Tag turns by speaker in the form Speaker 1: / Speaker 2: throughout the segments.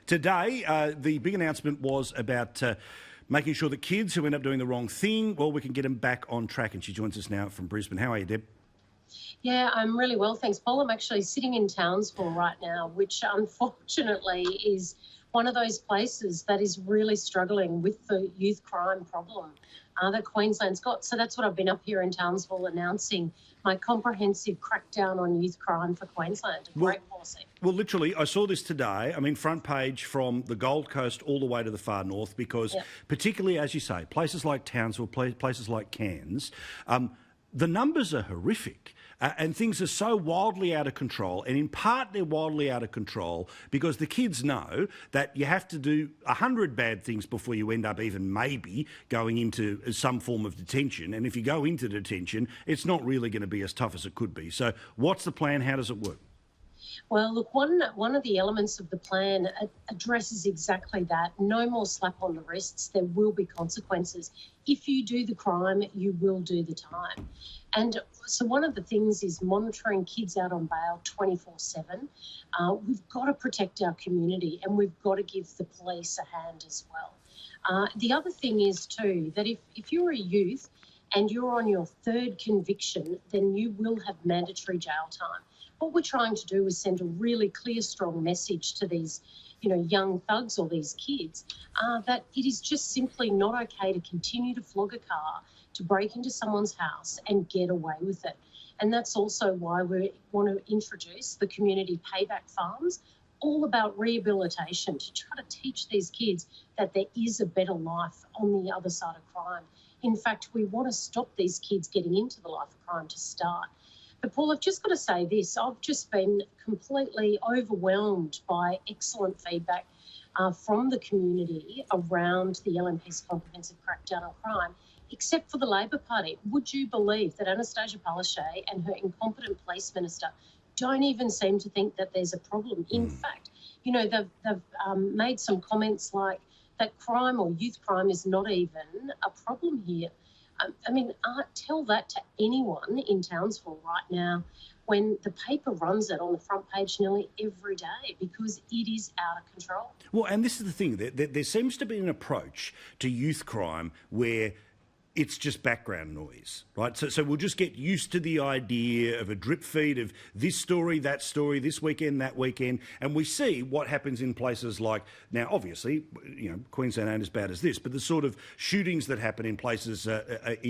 Speaker 1: Today, the big announcement was about making sure that kids who end up doing the wrong thing, well, we can get them back on track. And she joins us now from Brisbane. How are you, Deb?
Speaker 2: Yeah, I'm really well, thanks, Paul. I'm actually sitting in Townsville right now, which unfortunately is one of those places that is really struggling with the youth crime problem that Queensland's got. So that's what I've been up here in Townsville announcing, my comprehensive crackdown on youth crime for Queensland. A great policy.
Speaker 1: Well, literally, I saw this today. I mean, front page from the Gold Coast all the way to the far north, because particularly, as you say, places like Townsville, places like Cairns, the numbers are horrific. And things are so wildly out of control. And in part, they're wildly out of control because the kids know that you have to do 100 bad things before you end up even maybe going into some form of detention. And if you go into detention, it's not really going to be as tough as it could be. So what's the plan? How does it work?
Speaker 2: Well, look, one of the elements of the plan addresses exactly that. No more slap on the wrists. There will be consequences. If you do the crime, you will do the time. And so one of the things is monitoring kids out on bail 24/7. We've got to protect our community and we've got to give the police a hand as well. The other thing is too that if you're a youth and you're on your third conviction, then you will have mandatory jail time. What we're trying to do is send a really clear, strong message to these, young thugs or these kids that it is just simply not okay to continue to flog a car, to break into someone's house and get away with it. And that's also why we want to introduce the community payback farms, all about rehabilitation, to try to teach these kids that there is a better life on the other side of crime. In fact, we want to stop these kids getting into the life of crime to start. But Paul, I've just got to say this. I've just been completely overwhelmed by excellent feedback from the community around the LNP's comprehensive crackdown on crime, except for the Labor Party. Would you believe that Anastasia Palaszczuk and her incompetent police minister don't even seem to think that there's a problem? In fact, they've made some comments like that crime or youth crime is not even a problem here. Tell that to anyone in Townsville right now when the paper runs it on the front page nearly every day because it is out of control. Well,
Speaker 1: and this is the thing. There seems to be an approach to youth crime where it's just background noise, right? So we'll just get used to the idea of a drip feed of this story, this weekend, that weekend, and we see what happens in places like, now obviously, Queensland ain't as bad as this, but the sort of shootings that happen in places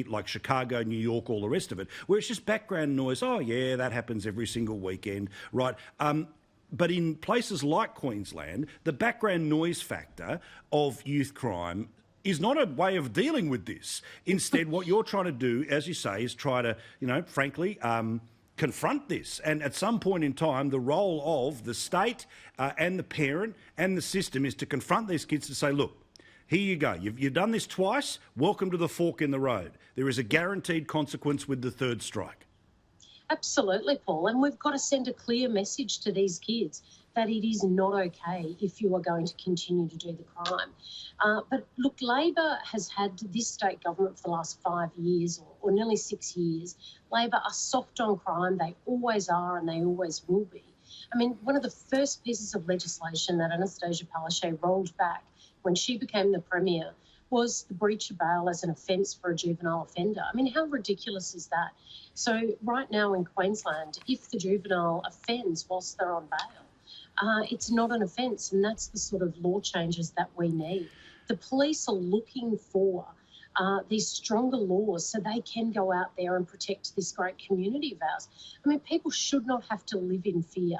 Speaker 1: like Chicago, New York, all the rest of it, where it's just background noise. Oh yeah, that happens every single weekend, right? But in places like Queensland, the background noise factor of youth crime is not a way of dealing with this. Instead, what you're trying to do, as you say, is try to, frankly, confront this. And at some point in time, the role of the state and the parent and the system is to confront these kids to say, look, here you go. You've done this twice. Welcome to the fork in the road. There is a guaranteed consequence with the third strike.
Speaker 2: Absolutely, Paul. And we've got to send a clear message to these kids that it is not okay if you are going to continue to do the crime. But look, Labor has had this state government for the last 5 years or nearly 6 years. Labor are soft on crime. They always are and they always will be. I mean, one of the first pieces of legislation that Anastasia Palaszczuk rolled back when she became the Premier was the breach of bail as an offence for a juvenile offender. I mean, how ridiculous is that? So right now in Queensland, if the juvenile offends whilst they're on bail, it's not an offence, and that's the sort of law changes that we need. The police are looking for these stronger laws so they can go out there and protect this great community of ours. I mean, people should not have to live in fear.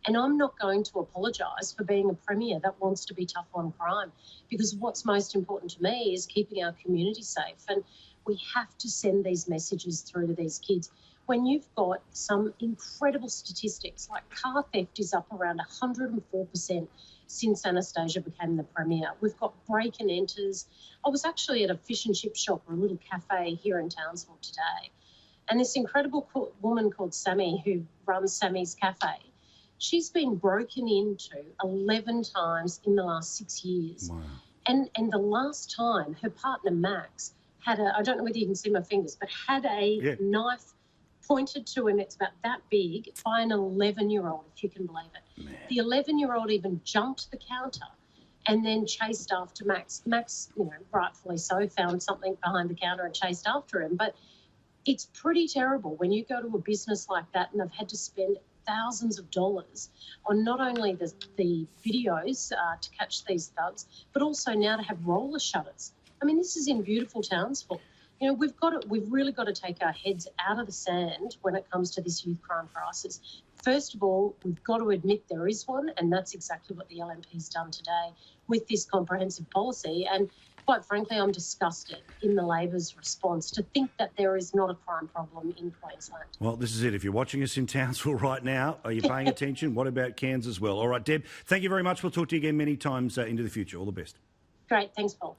Speaker 2: And I'm not going to apologise for being a Premier that wants to be tough on crime, because what's most important to me is keeping our community safe. And we have to send these messages through to these kids. When you've got some incredible statistics, like car theft is up around 104% since Anastasia became the Premier. We've got break and enters. I was actually at a fish and chip shop or a little cafe here in Townsville today, and this incredible woman called Sammy, who runs Sammy's Cafe, she's been broken into 11 times in the last 6 years.
Speaker 1: Wow.
Speaker 2: And the last time her partner Max had I don't know whether you can see my fingers, but had a knife pointed to him, it's about that big, by an 11-year-old, if you can believe it. Man. The 11-year-old even jumped the counter and then chased after Max. Max, rightfully so, found something behind the counter and chased after him. But it's pretty terrible when you go to a business like that and they've had to spend thousands of dollars on not only the videos to catch these thugs, but also now to have roller shutters. I mean, this is in beautiful Townsville. We've really got to take our heads out of the sand when it comes to this youth crime crisis. First of all, we've got to admit there is one, and that's exactly what the LNP's done today with this comprehensive policy. And quite frankly, I'm disgusted in the Labor's response to think that there is not a crime problem in Queensland.
Speaker 1: Well, this is it. If you're watching us in Townsville right now, are you paying attention? What about Cairns as well? All right, Deb, thank you very much. We'll talk to you again many times into the future. All the best.
Speaker 2: Great. Thanks, Paul.